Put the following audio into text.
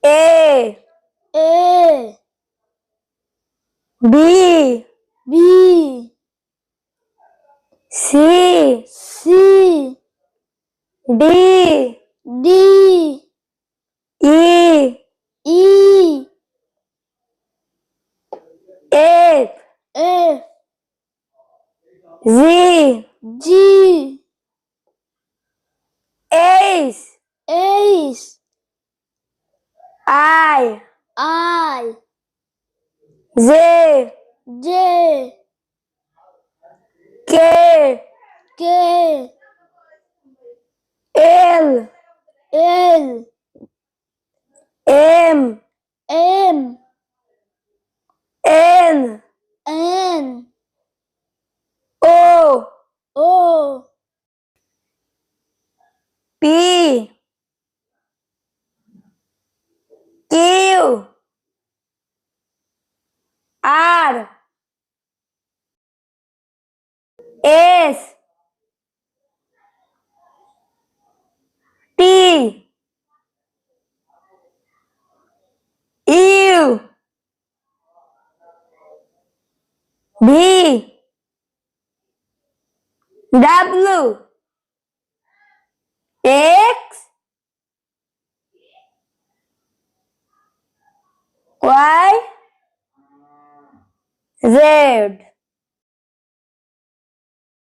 A A B B C C D D E E F F Z G H H I I J J K K L L M M N N O O P Q R S T U V W X Y Z